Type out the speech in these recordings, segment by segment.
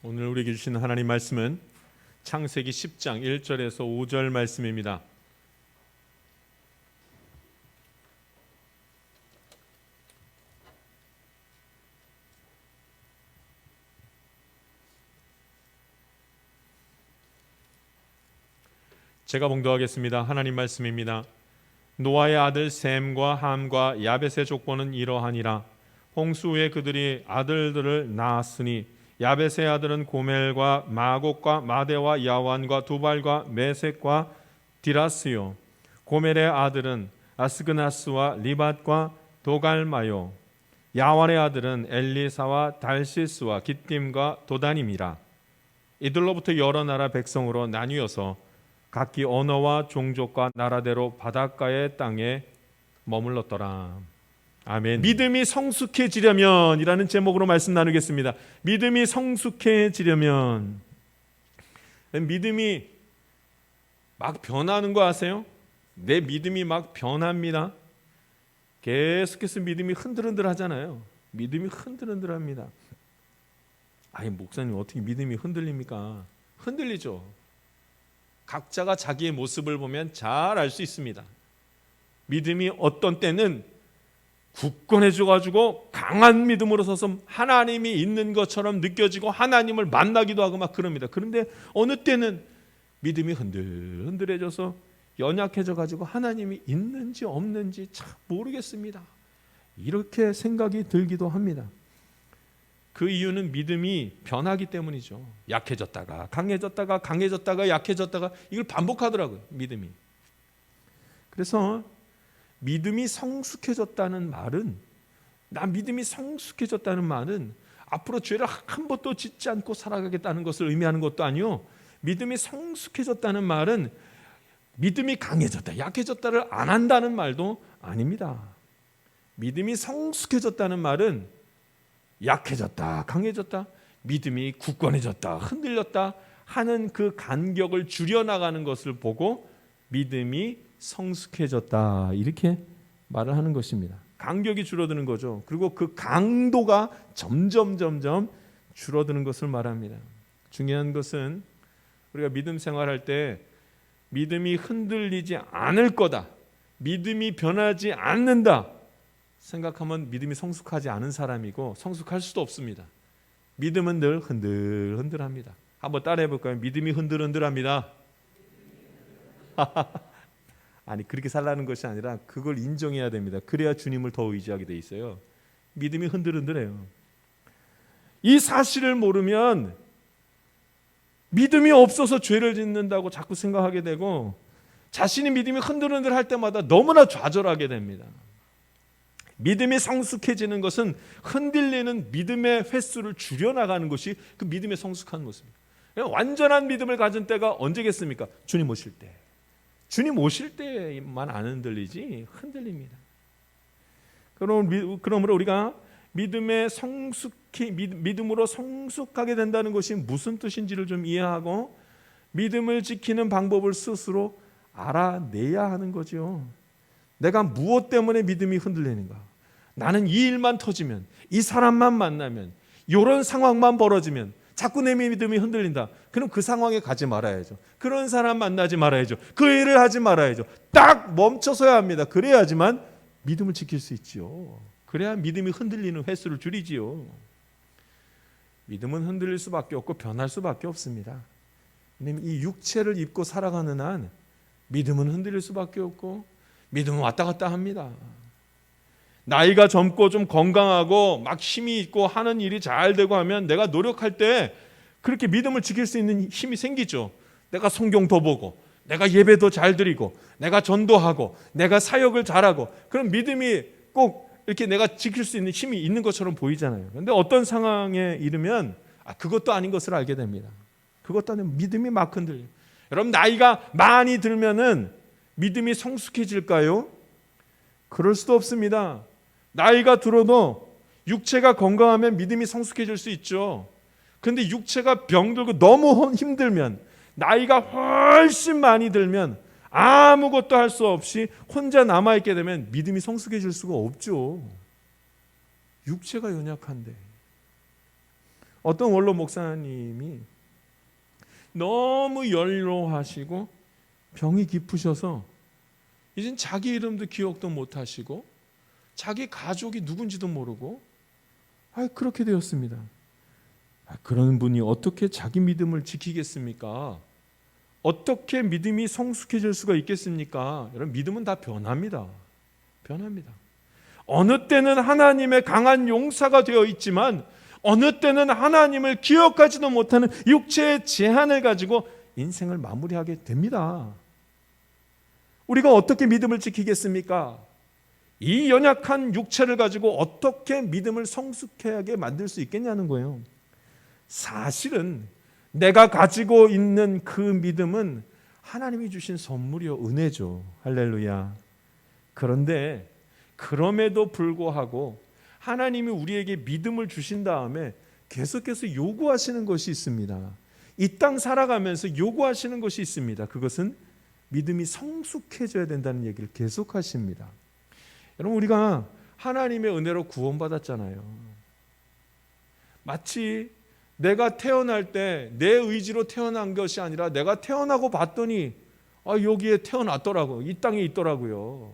오늘 우리에게 주시는 하나님 말씀은 창세기 10장 1절에서 5절 말씀입니다. 제가 봉독하겠습니다. 하나님 말씀입니다. 노아의 아들 셈과 함과 야벳의 족보는 이러하니라. 홍수 후에 그들이 아들들을 낳았으니 야벳의 아들은 고멜과 마곡과 마대와 야완과 두발과 메섹과 디라스요. 고멜의 아들은 아스그나스와 리밧과 도갈마요. 야완의 아들은 엘리사와 달시스와 깃딤과 도다님이라. 이들로부터 여러 나라 백성으로 나뉘어서 각기 언어와 종족과 나라대로 바닷가의 땅에 머물렀더라. 아멘. 믿음이 성숙해지려면 이라는 제목으로 말씀 나누겠습니다. 믿음이 성숙해지려면, 믿음이 막 변하는 거 아세요? 내 믿음이 막 변합니다. 계속해서 믿음이 흔들흔들 하잖아요. 믿음이 흔들흔들합니다. 아니 목사님 어떻게 믿음이 흔들립니까? 흔들리죠. 각자가 자기의 모습을 보면 잘 알 수 있습니다. 믿음이 어떤 때는 굳건해져가지고 강한 믿음으로 서서 하나님이 있는 것처럼 느껴지고 하나님을 만나기도 하고 막 그럽니다. 그런데 어느 때는 믿음이 흔들흔들해져서 연약해져가지고 하나님이 있는지 없는지 참 모르겠습니다. 이렇게 생각이 들기도 합니다. 그 이유는 믿음이 변하기 때문이죠. 약해졌다가 강해졌다가 강해졌다가 약해졌다가 이걸 반복하더라고요. 믿음이. 그래서 믿음이 성숙해졌다는 말은, 나 믿음이 성숙해졌다는 말은 앞으로 죄를 한 번도 짓지 않고 살아가겠다는 것을 의미하는 것도 아니요. 믿음이 성숙해졌다는 말은 믿음이 강해졌다, 약해졌다를 안 한다는 말도 아닙니다. 믿음이 성숙해졌다는 말은 약해졌다, 강해졌다, 믿음이 굳건해졌다, 흔들렸다 하는 그 간격을 줄여나가는 것을 보고 믿음이 성숙해졌다 이렇게 말을 하는 것입니다. 간격이 줄어드는 거죠. 그리고 그 강도가 점점 줄어드는 것을 말합니다. 중요한 것은 우리가 믿음 생활할 때 믿음이 흔들리지 않을 거다, 믿음이 변하지 않는다 생각하면 믿음이 성숙하지 않은 사람이고 성숙할 수도 없습니다. 믿음은 늘 흔들흔들합니다. 한번 따라해 볼까요? 믿음이 흔들흔들합니다. 아니 그렇게 살라는 것이 아니라 그걸 인정해야 됩니다. 그래야 주님을 더 의지하게 돼 있어요. 믿음이 흔들흔들해요. 이 사실을 모르면 믿음이 없어서 죄를 짓는다고 자꾸 생각하게 되고 자신이 믿음이 흔들흔들할 때마다 너무나 좌절하게 됩니다. 믿음이 성숙해지는 것은 흔들리는 믿음의 횟수를 줄여나가는 것이 그 믿음의 성숙한 모습입니다. 완전한 믿음을 가진 때가 언제겠습니까? 주님 오실 때. 주님 오실 때만 안 흔들리지 흔들립니다. 그러므로 우리가 믿음으로 성숙하게 된다는 것이 무슨 뜻인지를 좀 이해하고 믿음을 지키는 방법을 스스로 알아내야 하는 거죠. 내가 무엇 때문에 믿음이 흔들리는가? 나는 이 일만 터지면, 이 사람만 만나면, 이런 상황만 벌어지면 자꾸 내 믿음이 흔들린다. 그럼 그 상황에 가지 말아야죠. 그런 사람 만나지 말아야죠. 그 일을 하지 말아야죠. 딱 멈춰서야 합니다. 그래야지만 믿음을 지킬 수 있지요. 그래야 믿음이 흔들리는 횟수를 줄이지요. 믿음은 흔들릴 수밖에 없고 변할 수밖에 없습니다. 왜냐하면 이 육체를 입고 살아가는 한 믿음은 흔들릴 수밖에 없고 믿음은 왔다 갔다 합니다. 나이가 젊고 좀 건강하고 막 힘이 있고 하는 일이 잘 되고 하면 내가 노력할 때 그렇게 믿음을 지킬 수 있는 힘이 생기죠. 내가 성경 더 보고, 내가 예배 더 잘 드리고, 내가 전도하고, 내가 사역을 잘하고, 그럼 믿음이 꼭 이렇게 내가 지킬 수 있는 힘이 있는 것처럼 보이잖아요. 그런데 어떤 상황에 이르면 그것도 아닌 것을 알게 됩니다. 그것도 아닌 믿음이 막 흔들려요. 여러분 나이가 많이 들면은 믿음이 성숙해질까요? 그럴 수도 없습니다. 나이가 들어도 육체가 건강하면 믿음이 성숙해질 수 있죠. 그런데 육체가 병들고 너무 힘들면, 나이가 훨씬 많이 들면 아무것도 할 수 없이 혼자 남아있게 되면 믿음이 성숙해질 수가 없죠. 육체가 연약한데. 어떤 원로 목사님이 너무 연로하시고 병이 깊으셔서 이젠 자기 이름도 기억도 못하시고 자기 가족이 누군지도 모르고 그렇게 되었습니다. 그런 분이 어떻게 자기 믿음을 지키겠습니까? 어떻게 믿음이 성숙해질 수가 있겠습니까? 여러분, 믿음은 다 변합니다. 변합니다. 어느 때는 하나님의 강한 용사가 되어 있지만 어느 때는 하나님을 기억하지도 못하는 육체의 제한을 가지고 인생을 마무리하게 됩니다. 우리가 어떻게 믿음을 지키겠습니까? 이 연약한 육체를 가지고 어떻게 믿음을 성숙하게 만들 수 있겠냐는 거예요. 사실은 내가 가지고 있는 그 믿음은 하나님이 주신 선물이요, 은혜죠. 할렐루야. 그런데 그럼에도 불구하고 하나님이 우리에게 믿음을 주신 다음에 계속해서 요구하시는 것이 있습니다. 이 땅 살아가면서 요구하시는 것이 있습니다. 그것은 믿음이 성숙해져야 된다는 얘기를 계속하십니다. 여러분, 우리가 하나님의 은혜로 구원받았잖아요. 마치 내가 태어날 때 내 의지로 태어난 것이 아니라 내가 태어나고 봤더니 여기에 태어났더라고, 이 땅에 있더라고요.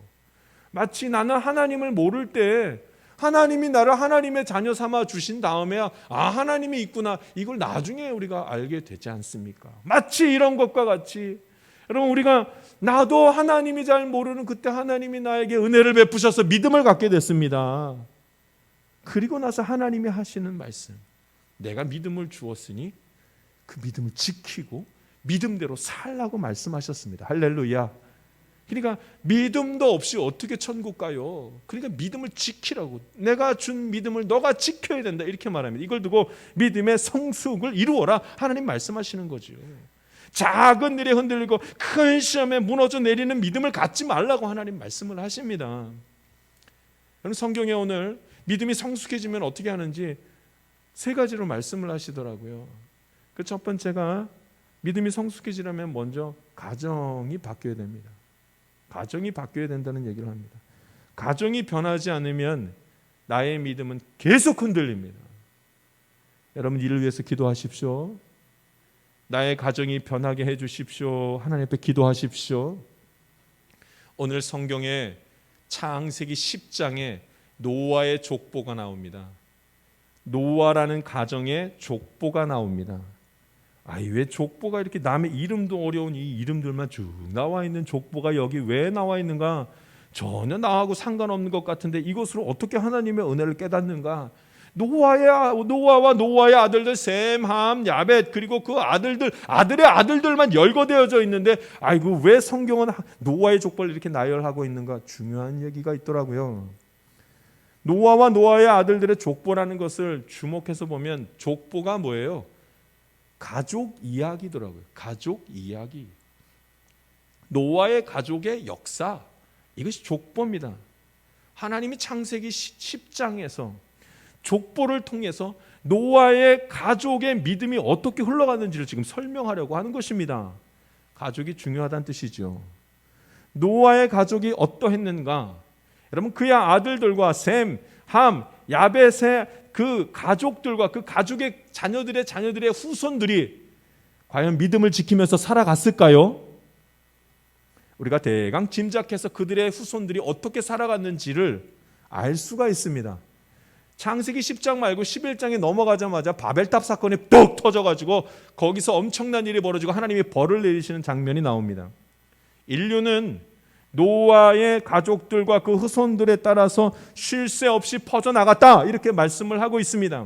마치 나는 하나님을 모를 때 하나님이 나를 하나님의 자녀 삼아 주신 다음에야 하나님이 있구나, 이걸 나중에 우리가 알게 되지 않습니까? 마치 이런 것과 같이 여러분, 우리가 나도 하나님이 잘 모르는 그때 하나님이 나에게 은혜를 베푸셔서 믿음을 갖게 됐습니다. 그리고 나서 하나님이 하시는 말씀, 내가 믿음을 주었으니 그 믿음을 지키고 믿음대로 살라고 말씀하셨습니다. 할렐루야. 그러니까 믿음도 없이 어떻게 천국 가요? 그러니까 믿음을 지키라고, 내가 준 믿음을 너가 지켜야 된다, 이렇게 말합니다. 이걸 두고 믿음의 성숙을 이루어라, 하나님 말씀하시는 거죠. 작은 일에 흔들리고 큰 시험에 무너져 내리는 믿음을 갖지 말라고 하나님 말씀을 하십니다. 여러분, 성경에 오늘 믿음이 성숙해지면 어떻게 하는지 세 가지로 말씀을 하시더라고요. 그 첫 번째가 믿음이 성숙해지려면 먼저 가정이 바뀌어야 됩니다. 가정이 바뀌어야 된다는 얘기를 합니다. 가정이 변하지 않으면 나의 믿음은 계속 흔들립니다. 여러분, 이를 위해서 기도하십시오. 나의 가정이 변하게 해주십시오. 하나님 앞에 기도하십시오. 오늘 성경에 창세기 10장에 노아의 족보가 나옵니다. 노아라는 가정의 족보가 나옵니다. 왜 족보가 이렇게 남의 이름도 어려운 이 이름들만 쭉 나와 있는 족보가 여기 왜 나와 있는가? 전혀 나하고 상관없는 것 같은데 이것으로 어떻게 하나님의 은혜를 깨닫는가? 노아와 노아의 아들들 셈, 함, 야벳, 그리고 그 아들의 아들들만 열거되어져 있는데 왜 성경은 노아의 족보를 이렇게 나열하고 있는가? 중요한 얘기가 있더라고요. 노아와 노아의 아들들의 족보라는 것을 주목해서 보면 족보가 뭐예요? 가족 이야기더라고요. 가족 이야기. 노아의 가족의 역사, 이것이 족보입니다. 하나님이 창세기 10장에서 족보를 통해서 노아의 가족의 믿음이 어떻게 흘러가는지를 지금 설명하려고 하는 것입니다. 가족이 중요하다는 뜻이죠. 노아의 가족이 어떠했는가? 여러분, 그의 아들들과 셈, 함, 야벳의 그 가족들과 그 가족의 자녀들의 후손들이 과연 믿음을 지키면서 살아갔을까요? 우리가 대강 짐작해서 그들의 후손들이 어떻게 살아갔는지를 알 수가 있습니다. 창세기 10장 말고 11장에 넘어가자마자 바벨탑 사건이 뚝 터져가지고 거기서 엄청난 일이 벌어지고 하나님이 벌을 내리시는 장면이 나옵니다. 인류는 노아의 가족들과 그 후손들에 따라서 쉴 새 없이 퍼져나갔다, 이렇게 말씀을 하고 있습니다.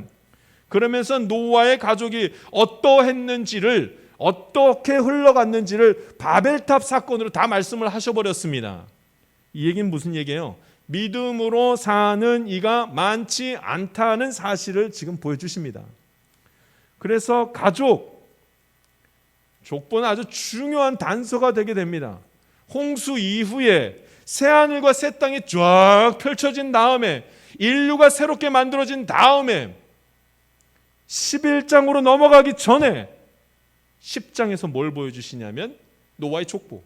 그러면서 노아의 가족이 어떠했는지를, 어떻게 흘러갔는지를 바벨탑 사건으로 다 말씀을 하셔버렸습니다. 이 얘기는 무슨 얘기예요? 믿음으로 사는 이가 많지 않다는 사실을 지금 보여주십니다. 그래서 족보는 아주 중요한 단서가 되게 됩니다. 홍수 이후에 새하늘과 새 땅이 쫙 펼쳐진 다음에, 인류가 새롭게 만들어진 다음에 11장으로 넘어가기 전에 10장에서 뭘 보여주시냐면 노아의 족보.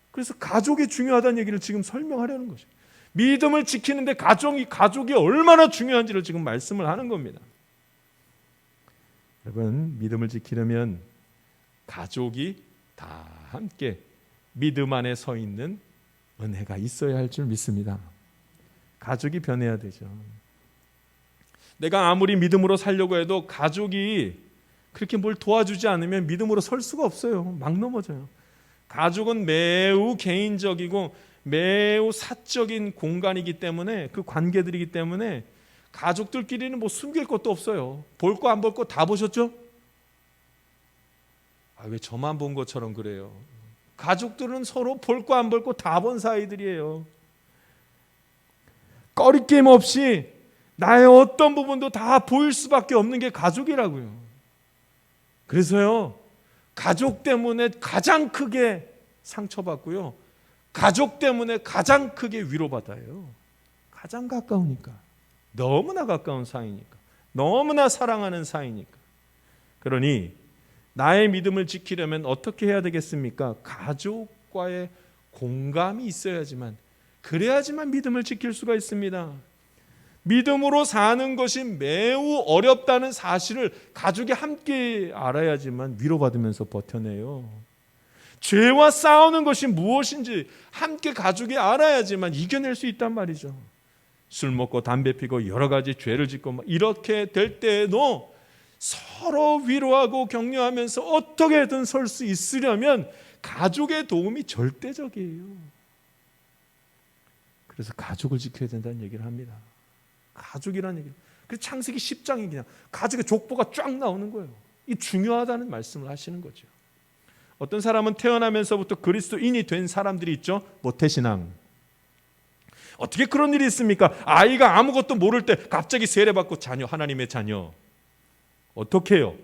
그래서 가족이 중요하다는 얘기를 지금 설명하려는 것이죠. 믿음을 지키는데 가족이 얼마나 중요한지를 지금 말씀을 하는 겁니다. 여러분, 믿음을 지키려면 가족이 다 함께 믿음 안에 서 있는 은혜가 있어야 할 줄 믿습니다. 가족이 변해야 되죠. 내가 아무리 믿음으로 살려고 해도 가족이 그렇게 뭘 도와주지 않으면 믿음으로 설 수가 없어요. 막 넘어져요. 가족은 매우 개인적이고 매우 사적인 공간이기 때문에, 그 관계들이기 때문에 가족들끼리는 뭐 숨길 것도 없어요. 볼 거 안 볼 거 다 보셨죠? 왜 저만 본 것처럼 그래요? 가족들은 서로 볼 거 안 볼 거 다 본 사이들이에요. 꺼리낌 없이 나의 어떤 부분도 다 보일 수밖에 없는 게 가족이라고요. 그래서요, 가족 때문에 가장 크게 상처받고요, 가족 때문에 가장 크게 위로받아요. 가장 가까우니까, 너무나 가까운 사이니까, 너무나 사랑하는 사이니까. 그러니 나의 믿음을 지키려면 어떻게 해야 되겠습니까? 가족과의 공감이 있어야지만, 그래야지만 믿음을 지킬 수가 있습니다. 믿음으로 사는 것이 매우 어렵다는 사실을 가족이 함께 알아야지만 위로받으면서 버텨내요. 죄와 싸우는 것이 무엇인지 함께 가족이 알아야지만 이겨낼 수 있단 말이죠. 술 먹고 담배 피고 여러 가지 죄를 짓고 이렇게 될 때에도 서로 위로하고 격려하면서 어떻게든 설 수 있으려면 가족의 도움이 절대적이에요. 그래서 가족을 지켜야 된다는 얘기를 합니다. 가족이라는 얘기. 그래서 창세기 10장이 그냥 가족의 족보가 쫙 나오는 거예요. 이 중요하다는 말씀을 하시는 거죠. 어떤 사람은 태어나면서부터 그리스도인이 된 사람들이 있죠. 모태신앙. 어떻게 그런 일이 있습니까? 아이가 아무것도 모를 때 갑자기 세례받고 자녀, 하나님의 자녀. 어떻게 해요?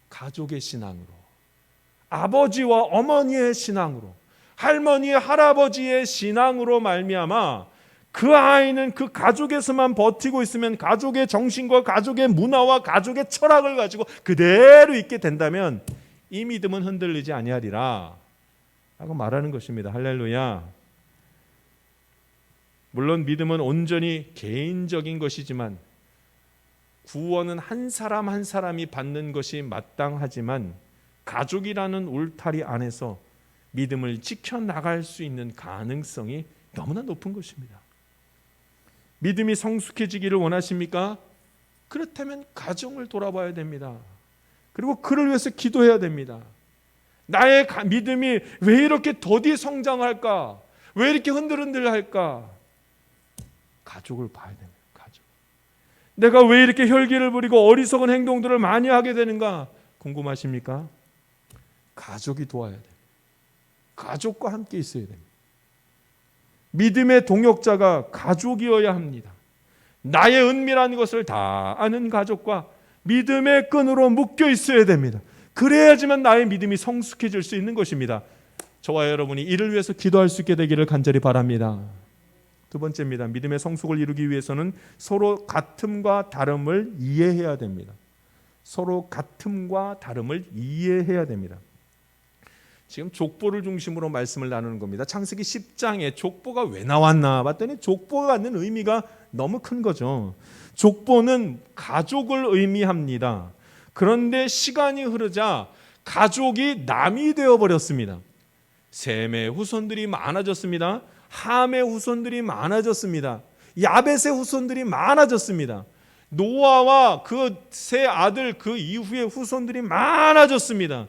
가족의 신앙으로, 아버지와 어머니의 신앙으로, 할머니, 할아버지의 신앙으로 말미암아 그 아이는 그 가족에서만 버티고 있으면, 가족의 정신과 가족의 문화와 가족의 철학을 가지고 그대로 있게 된다면 이 믿음은 흔들리지 아니하리라 라고 말하는 것입니다. 할렐루야. 물론 믿음은 온전히 개인적인 것이지만, 구원은 한 사람 한 사람이 받는 것이 마땅하지만, 가족이라는 울타리 안에서 믿음을 지켜나갈 수 있는 가능성이 너무나 높은 것입니다. 믿음이 성숙해지기를 원하십니까? 그렇다면 가정을 돌아봐야 됩니다. 그리고 그를 위해서 기도해야 됩니다. 나의 믿음이 왜 이렇게 더디 성장할까? 왜 이렇게 흔들흔들할까? 가족을 봐야 됩니다. 가족. 내가 왜 이렇게 혈기를 부리고 어리석은 행동들을 많이 하게 되는가? 궁금하십니까? 가족이 도와야 됩니다. 가족과 함께 있어야 됩니다. 믿음의 동역자가 가족이어야 합니다. 나의 은밀한 것을 다 아는 가족과 믿음의 끈으로 묶여 있어야 됩니다. 그래야지만 나의 믿음이 성숙해질 수 있는 것입니다. 저와 여러분이 이를 위해서 기도할 수 있게 되기를 간절히 바랍니다. 두 번째입니다. 믿음의 성숙을 이루기 위해서는 서로 같음과 다름을 이해해야 됩니다. 서로 같음과 다름을 이해해야 됩니다. 지금 족보를 중심으로 말씀을 나누는 겁니다. 창세기 10장에 족보가 왜 나왔나 봤더니 족보가 갖는 의미가 너무 큰 거죠. 족보는 가족을 의미합니다. 그런데 시간이 흐르자 가족이 남이 되어버렸습니다. 셈의 후손들이 많아졌습니다. 함의 후손들이 많아졌습니다. 야벳의 후손들이 많아졌습니다. 노아와 그 세 아들 그 이후의 후손들이 많아졌습니다.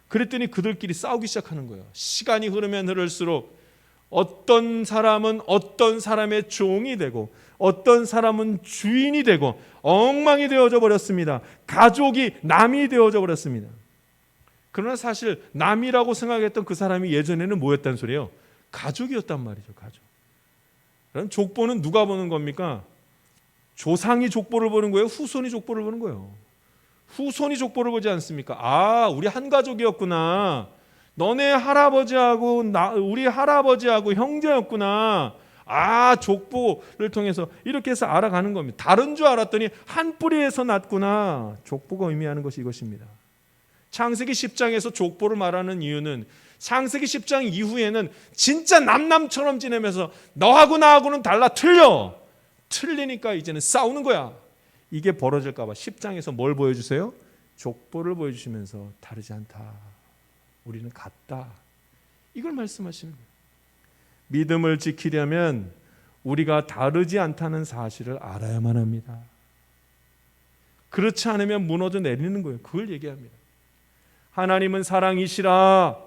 그랬더니 그들끼리 싸우기 시작하는 거예요. 시간이 흐르면 흐를수록 어떤 사람은 어떤 사람의 종이 되고 어떤 사람은 주인이 되고 엉망이 되어져 버렸습니다. 가족이 남이 되어져 버렸습니다. 그러나 사실 남이라고 생각했던 그 사람이 예전에는 뭐였단 소리예요? 가족이었단 말이죠. 가족. 그럼 족보는 누가 보는 겁니까? 조상이 족보를 보는 거예요? 후손이 족보를 보는 거예요? 후손이 족보를 보지 않습니까? 아, 우리 한 가족이었구나. 너네 할아버지하고 우리 할아버지하고 형제였구나. 아, 족보를 통해서 이렇게 해서 알아가는 겁니다. 다른 줄 알았더니 한 뿌리에서 났구나. 족보가 의미하는 것이 이것입니다. 창세기 10장에서 족보를 말하는 이유는 창세기 10장 이후에는 진짜 남남처럼 지내면서 너하고 나하고는 달라, 틀리니까 이제는 싸우는 거야. 이게 벌어질까 봐 10장에서 뭘 보여주세요? 족보를 보여주시면서 다르지 않다, 우리는 같다, 이걸 말씀하시는 거예요. 믿음을 지키려면 우리가 다르지 않다는 사실을 알아야만 합니다. 그렇지 않으면 무너져 내리는 거예요. 그걸 얘기합니다. 하나님은 사랑이시라,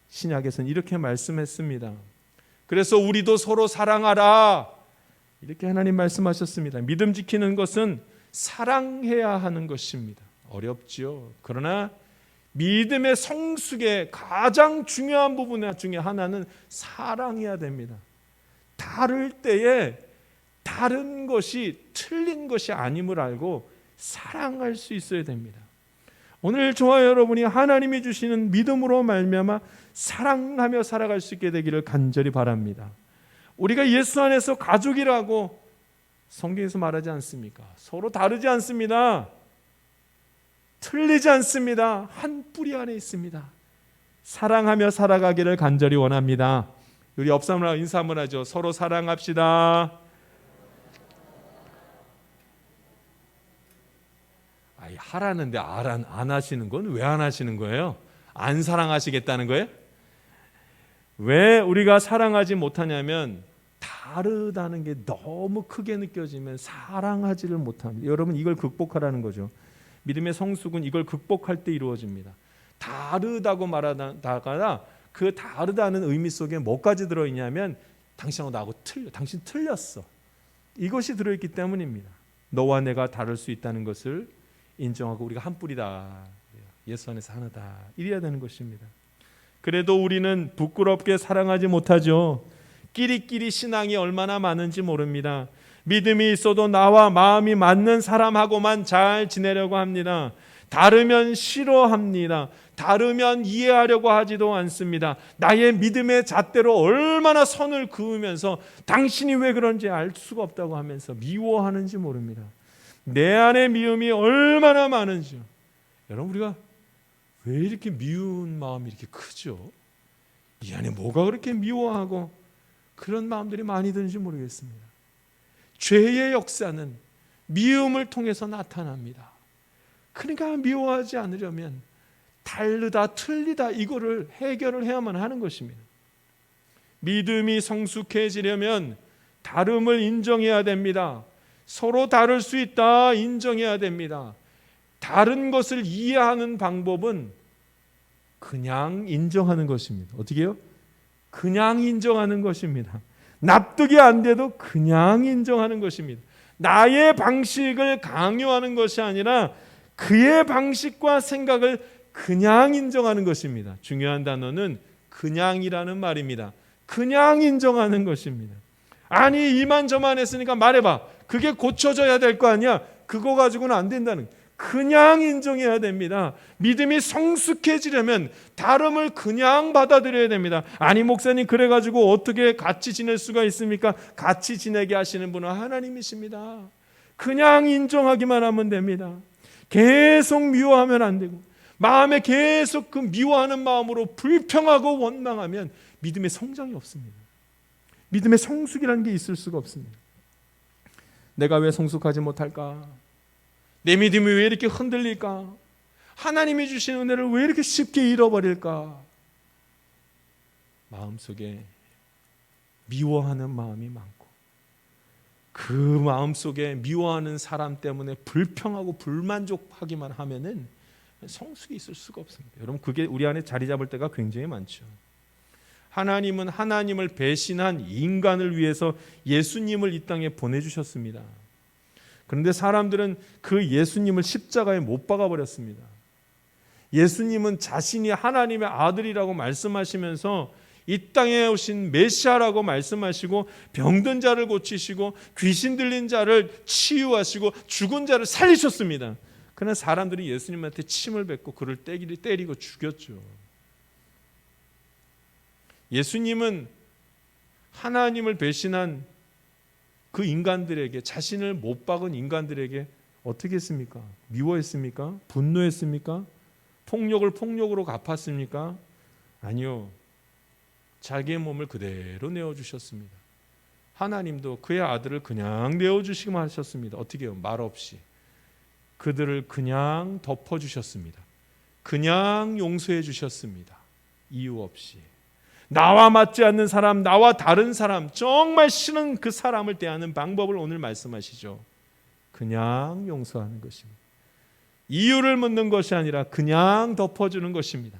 신약에서는 이렇게 말씀했습니다. 그래서 우리도 서로 사랑하라, 이렇게 하나님 말씀하셨습니다. 믿음 지키는 것은 사랑해야 하는 것입니다. 어렵지요. 그러나 믿음의 성숙의 가장 중요한 부분 중에 하나는 사랑해야 됩니다. 다를 때에 다른 것이 틀린 것이 아님을 알고 사랑할 수 있어야 됩니다. 오늘 저와 여러분이 하나님이 주시는 믿음으로 말미암아 사랑하며 살아갈 수 있게 되기를 간절히 바랍니다. 우리가 예수 안에서 가족이라고 성경에서 말하지 않습니까? 서로 다르지 않습니다. 틀리지 않습니다. 한 뿌리 안에 있습니다. 사랑하며 살아가기를 간절히 원합니다. 우리 옆 사람과 인사 한번 하죠. 서로 사랑합시다. 하라는데 안 하시는 건 왜 안 하시는 거예요? 안 사랑하시겠다는 거예요? 왜 우리가 사랑하지 못하냐면 다르다는 게 너무 크게 느껴지면 사랑하지를 못합니다. 여러분, 이걸 극복하라는 거죠. 믿음의 성숙은 이걸 극복할 때 이루어집니다. 다르다고 말하다가 그 다르다는 의미 속에 뭐까지 들어있냐면 당신하고 나하고 틀려, 당신 틀렸어, 이것이 들어있기 때문입니다. 너와 내가 다를 수 있다는 것을 인정하고 우리가 한 뿌리다, 예수 안에서 하나다, 이래야 되는 것입니다. 그래도 우리는 부끄럽게 사랑하지 못하죠. 끼리끼리 신앙이 얼마나 많은지 모릅니다. 믿음이 있어도 나와 마음이 맞는 사람하고만 잘 지내려고 합니다. 다르면 싫어합니다. 다르면 이해하려고 하지도 않습니다. 나의 믿음의 잣대로 얼마나 선을 그으면서 당신이 왜 그런지 알 수가 없다고 하면서 미워하는지 모릅니다. 내 안에 미움이 얼마나 많은지요. 여러분, 우리가 왜 이렇게 미운 마음이 이렇게 크죠? 이 안에 뭐가 그렇게 미워하고 그런 마음들이 많이 드는지 모르겠습니다. 죄의 역사는 미움을 통해서 나타납니다. 그러니까 미워하지 않으려면 다르다, 틀리다, 이거를 해결을 해야만 하는 것입니다. 믿음이 성숙해지려면 다름을 인정해야 됩니다. 서로 다를 수 있다, 인정해야 됩니다. 다른 것을 이해하는 방법은 그냥 인정하는 것입니다. 어떻게 해요? 그냥 인정하는 것입니다. 납득이 안 돼도 그냥 인정하는 것입니다. 나의 방식을 강요하는 것이 아니라 그의 방식과 생각을 그냥 인정하는 것입니다. 중요한 단어는 그냥이라는 말입니다. 그냥 인정하는 것입니다. 아니, 이만저만 했으니까 말해봐, 그게 고쳐져야 될 거 아니야, 그거 가지고는 안 된다는, 그냥 인정해야 됩니다. 믿음이 성숙해지려면 다름을 그냥 받아들여야 됩니다. 아니, 목사님, 그래가지고 어떻게 같이 지낼 수가 있습니까? 같이 지내게 하시는 분은 하나님이십니다. 그냥 인정하기만 하면 됩니다. 계속 미워하면 안 되고, 마음에 계속 그 미워하는 마음으로 불평하고 원망하면 믿음의 성장이 없습니다. 믿음의 성숙이라는 게 있을 수가 없습니다. 내가 왜 성숙하지 못할까? 내 믿음이 왜 이렇게 흔들릴까? 하나님이 주신 은혜를 왜 이렇게 쉽게 잃어버릴까? 마음속에 미워하는 마음이 많고, 그 마음속에 미워하는 사람 때문에 불평하고 불만족하기만 하면은 성숙이 있을 수가 없습니다. 여러분, 그게 우리 안에 자리 잡을 때가 굉장히 많죠. 하나님은 하나님을 배신한 인간을 위해서 예수님을 이 땅에 보내주셨습니다. 그런데 사람들은 그 예수님을 십자가에 못 박아버렸습니다. 예수님은 자신이 하나님의 아들이라고 말씀하시면서 이 땅에 오신 메시아라고 말씀하시고, 병든 자를 고치시고 귀신 들린 자를 치유하시고 죽은 자를 살리셨습니다. 그러나 사람들이 예수님한테 침을 뱉고 그를 때리고 죽였죠. 예수님은 하나님을 배신한 그 인간들에게, 자신을 못 박은 인간들에게 어떻게 했습니까? 미워했습니까? 분노했습니까? 폭력을 폭력으로 갚았습니까? 아니요. 자기의 몸을 그대로 내어주셨습니다. 하나님도 그의 아들을 그냥 내어주시기만 하셨습니다. 어떻게 해요? 말 없이. 그들을 그냥 덮어주셨습니다. 그냥 용서해 주셨습니다. 이유 없이. 나와 맞지 않는 사람, 나와 다른 사람, 정말 싫은 그 사람을 대하는 방법을 오늘 말씀하시죠. 그냥 용서하는 것입니다. 이유를 묻는 것이 아니라 그냥 덮어주는 것입니다.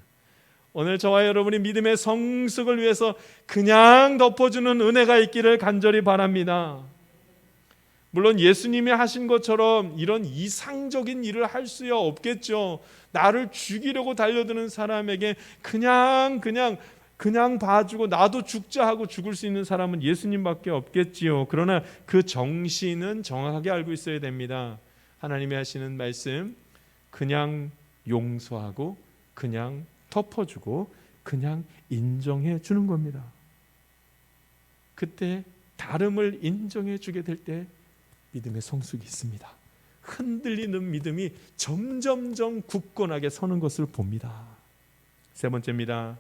오늘 저와 여러분이 믿음의 성숙을 위해서 그냥 덮어주는 은혜가 있기를 간절히 바랍니다. 물론 예수님이 하신 것처럼 이런 이상적인 일을 할 수야 없겠죠. 나를 죽이려고 달려드는 사람에게 그냥 봐주고 나도 죽자 하고 죽을 수 있는 사람은 예수님밖에 없겠지요. 그러나 그 정신은 정확하게 알고 있어야 됩니다. 하나님이 하시는 말씀, 그냥 용서하고 그냥 덮어주고 그냥 인정해 주는 겁니다. 그때 다름을 인정해 주게 될 때 믿음의 성숙이 있습니다. 흔들리는 믿음이 점점점 굳건하게 서는 것을 봅니다. 세 번째입니다.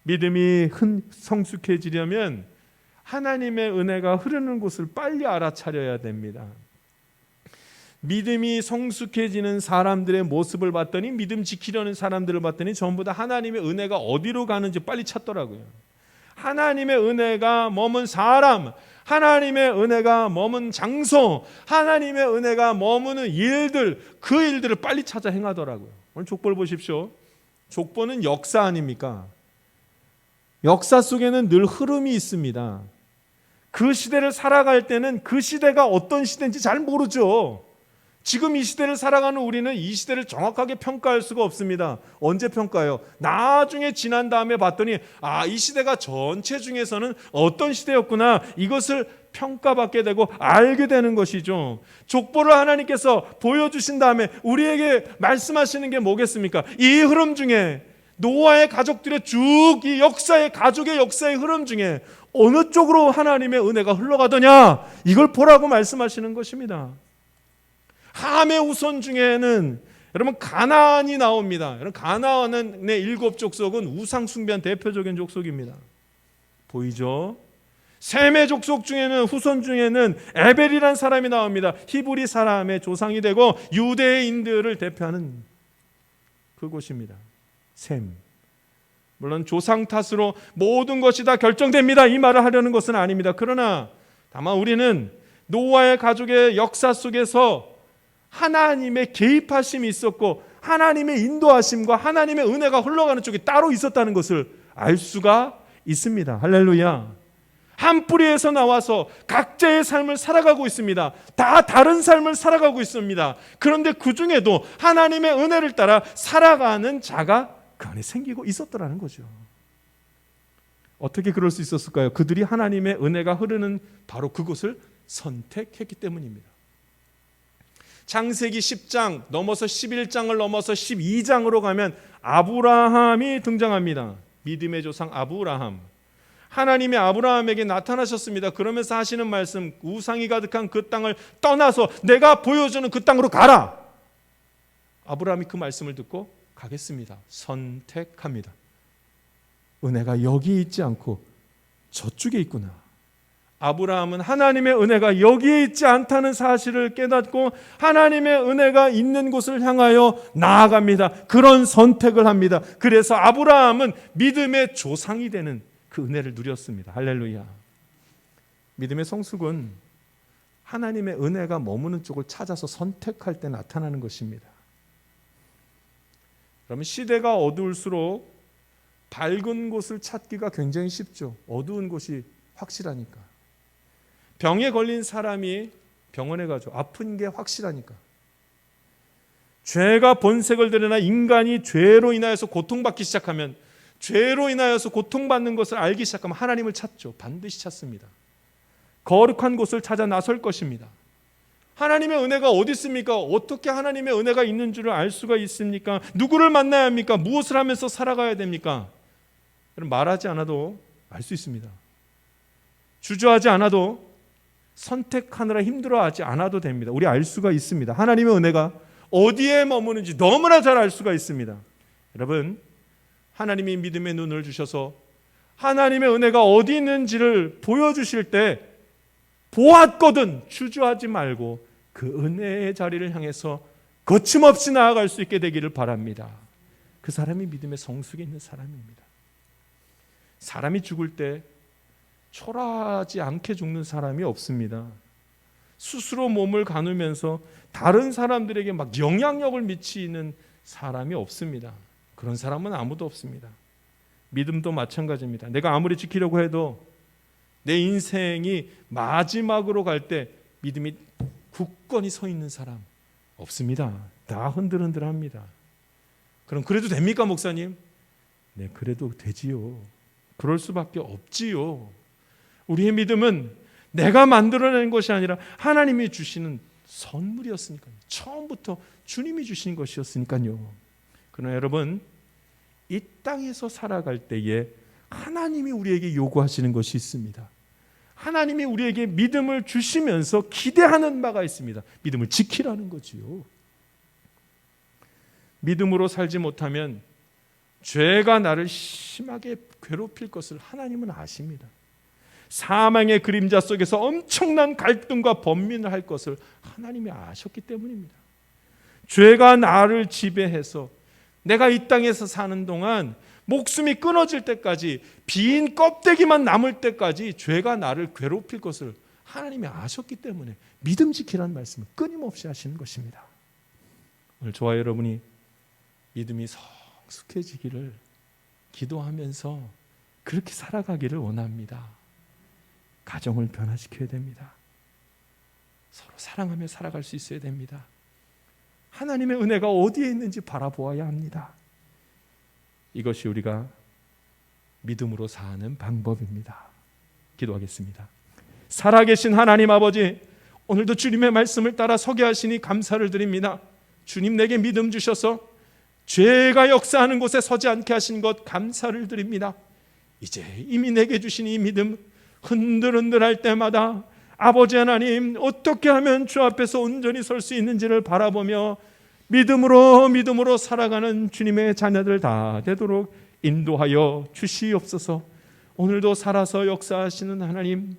믿음이 성숙해지려면 하나님의 은혜가 흐르는 곳을 빨리 알아차려야 됩니다. 믿음이 성숙해지는 사람들의 모습을 봤더니, 믿음 지키려는 사람들을 봤더니 전부 다 하나님의 은혜가 어디로 가는지 빨리 찾더라고요. 하나님의 은혜가 머문 사람, 하나님의 은혜가 머문 장소, 하나님의 은혜가 머무는 일들, 그 일들을 빨리 찾아 행하더라고요. 오늘 족보를 보십시오. 족보는 역사 아닙니까? 역사 속에는 늘 흐름이 있습니다. 그 시대를 살아갈 때는 그 시대가 어떤 시대인지 잘 모르죠. 지금 이 시대를 살아가는 우리는 이 시대를 정확하게 평가할 수가 없습니다. 언제 평가해요? 나중에 지난 다음에 봤더니 이 시대가 전체 중에서는 어떤 시대였구나, 이것을 평가받게 되고 알게 되는 것이죠. 족보를 하나님께서 보여주신 다음에 우리에게 말씀하시는 게 뭐겠습니까? 이 흐름 중에, 노아의 가족들의 쭉 이 역사의, 가족의 역사의 흐름 중에 어느 쪽으로 하나님의 은혜가 흘러가더냐, 이걸 보라고 말씀하시는 것입니다. 함의 후손 중에는 여러분 가나안이 나옵니다. 여러분 가나안의 7 족속은 우상 숭배한 대표적인 족속입니다. 보이죠? 셈의 족속 중에는, 후손 중에는 에벨이라는 사람이 나옵니다. 히브리 사람의 조상이 되고 유대인들을 대표하는 그곳입니다. 셈. 물론 조상 탓으로 모든 것이 다 결정됩니다, 이 말을 하려는 것은 아닙니다. 그러나 다만 우리는 노아의 가족의 역사 속에서 하나님의 개입하심이 있었고 하나님의 인도하심과 하나님의 은혜가 흘러가는 쪽이 따로 있었다는 것을 알 수가 있습니다. 할렐루야. 한 뿌리에서 나와서 각자의 삶을 살아가고 있습니다. 다 다른 삶을 살아가고 있습니다. 그런데 그 중에도 하나님의 은혜를 따라 살아가는 자가 그 안에 생기고 있었더라는 거죠. 어떻게 그럴 수 있었을까요? 그들이 하나님의 은혜가 흐르는 바로 그곳을 선택했기 때문입니다. 창세기 10장 넘어서 11장을 넘어서 12장으로 가면 아브라함이 등장합니다. 믿음의 조상 아브라함. 하나님이 아브라함에게 나타나셨습니다. 그러면서 하시는 말씀, 우상이 가득한 그 땅을 떠나서 내가 보여주는 그 땅으로 가라. 아브라함이 그 말씀을 듣고 가겠습니다. 선택합니다. 은혜가 여기 있지 않고 저쪽에 있구나. 아브라함은 하나님의 은혜가 여기에 있지 않다는 사실을 깨닫고 하나님의 은혜가 있는 곳을 향하여 나아갑니다. 그런 선택을 합니다. 그래서 아브라함은 믿음의 조상이 되는 그 은혜를 누렸습니다. 할렐루야. 믿음의 성숙은 하나님의 은혜가 머무는 쪽을 찾아서 선택할 때 나타나는 것입니다. 그러면 시대가 어두울수록 밝은 곳을 찾기가 굉장히 쉽죠. 어두운 곳이 확실하니까. 병에 걸린 사람이 병원에 가죠. 아픈 게 확실하니까. 죄가 본색을 드러나 인간이 죄로 인하여서 고통받기 시작하면, 죄로 인하여서 고통받는 것을 알기 시작하면 하나님을 찾죠. 반드시 찾습니다. 거룩한 곳을 찾아 나설 것입니다. 하나님의 은혜가 어디 있습니까? 어떻게 하나님의 은혜가 있는 줄을 알 수가 있습니까? 누구를 만나야 합니까? 무엇을 하면서 살아가야 됩니까? 말하지 않아도 알 수 있습니다. 주저하지 않아도, 선택하느라 힘들어하지 않아도 됩니다. 우리 알 수가 있습니다. 하나님의 은혜가 어디에 머무는지 너무나 잘 알 수가 있습니다. 여러분, 하나님이 믿음의 눈을 주셔서 하나님의 은혜가 어디 있는지를 보여주실 때 보았거든 주저하지 말고 그 은혜의 자리를 향해서 거침없이 나아갈 수 있게 되기를 바랍니다. 그 사람이 믿음의 성숙에 있는 사람입니다. 사람이 죽을 때 초라하지 않게 죽는 사람이 없습니다. 스스로 몸을 가누면서 다른 사람들에게 막 영향력을 미치는 사람이 없습니다. 그런 사람은 아무도 없습니다. 믿음도 마찬가지입니다. 내가 아무리 지키려고 해도 내 인생이 마지막으로 갈 때 믿음이 굳건히 서 있는 사람 없습니다. 다 흔들흔들합니다. 그럼 그래도 됩니까, 목사님? 네, 그래도 되지요. 그럴 수밖에 없지요. 우리의 믿음은 내가 만들어낸 것이 아니라 하나님이 주시는 선물이었으니까요. 처음부터 주님이 주신 것이었으니까요. 그러나 여러분, 이 땅에서 살아갈 때에 하나님이 우리에게 요구하시는 것이 있습니다. 하나님이 우리에게 믿음을 주시면서 기대하는 바가 있습니다. 믿음을 지키라는 거지요. 믿음으로 살지 못하면 죄가 나를 심하게 괴롭힐 것을 하나님은 아십니다. 사망의 그림자 속에서 엄청난 갈등과 번민을 할 것을 하나님이 아셨기 때문입니다. 죄가 나를 지배해서 내가 이 땅에서 사는 동안 목숨이 끊어질 때까지, 빈 껍데기만 남을 때까지 죄가 나를 괴롭힐 것을 하나님이 아셨기 때문에 믿음 지키라는 말씀을 끊임없이 하시는 것입니다. 오늘 저와 여러분이 믿음이 성숙해지기를 기도하면서 그렇게 살아가기를 원합니다. 가정을 변화시켜야 됩니다. 서로 사랑하며 살아갈 수 있어야 됩니다. 하나님의 은혜가 어디에 있는지 바라보아야 합니다. 이것이 우리가 믿음으로 사는 방법입니다. 기도하겠습니다. 살아계신 하나님 아버지, 오늘도 주님의 말씀을 따라 서게 하시니 감사를 드립니다. 주님, 내게 믿음 주셔서 죄가 역사하는 곳에 서지 않게 하신 것 감사를 드립니다. 이제 이미 내게 주신 이 믿음, 흔들흔들할 때마다 아버지 하나님, 어떻게 하면 주 앞에서 온전히 설 수 있는지를 바라보며 믿음으로 살아가는 주님의 자녀들 다 되도록 인도하여 주시옵소서. 오늘도 살아서 역사하시는 하나님,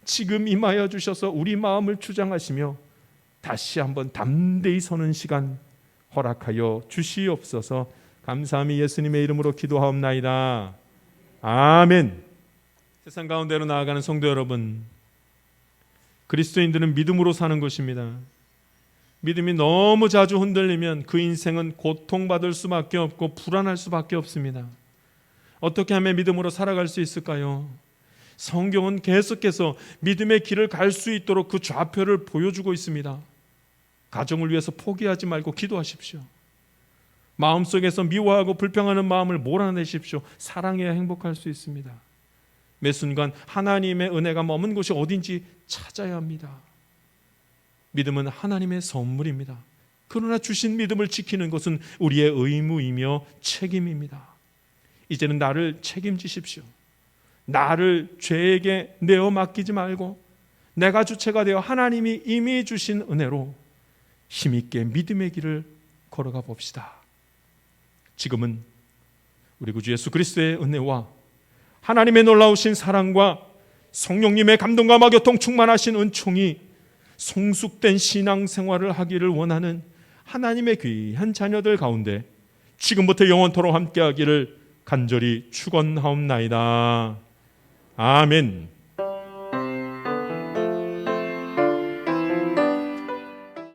지금 임하여 주셔서 우리 마음을 주장하시며 다시 한번 담대히 서는 시간 허락하여 주시옵소서. 감사함이 예수님의 이름으로 기도하옵나이다. 아멘. 세상 가운데로 나아가는 성도 여러분, 그리스도인들은 믿음으로 사는 것입니다. 믿음이 너무 자주 흔들리면 그 인생은 고통받을 수밖에 없고 불안할 수밖에 없습니다. 어떻게 하면 믿음으로 살아갈 수 있을까요? 성경은 계속해서 믿음의 길을 갈 수 있도록 그 좌표를 보여주고 있습니다. 가정을 위해서 포기하지 말고 기도하십시오. 마음속에서 미워하고 불평하는 마음을 몰아내십시오. 사랑해야 행복할 수 있습니다. 매 순간 하나님의 은혜가 머문 곳이 어딘지 찾아야 합니다. 믿음은 하나님의 선물입니다. 그러나 주신 믿음을 지키는 것은 우리의 의무이며 책임입니다. 이제는 나를 책임지십시오. 나를 죄에게 내어 맡기지 말고 내가 주체가 되어 하나님이 이미 주신 은혜로 힘있게 믿음의 길을 걸어가 봅시다. 지금은 우리 구주 예수 그리스도의 은혜와 하나님의 놀라우신 사랑과 성령님의 감동과 마교통 충만하신 은총이 성숙된 신앙생활을 하기를 원하는 하나님의 귀한 자녀들 가운데 지금부터 영원토록 함께하기를 간절히 축원하옵나이다. 아멘.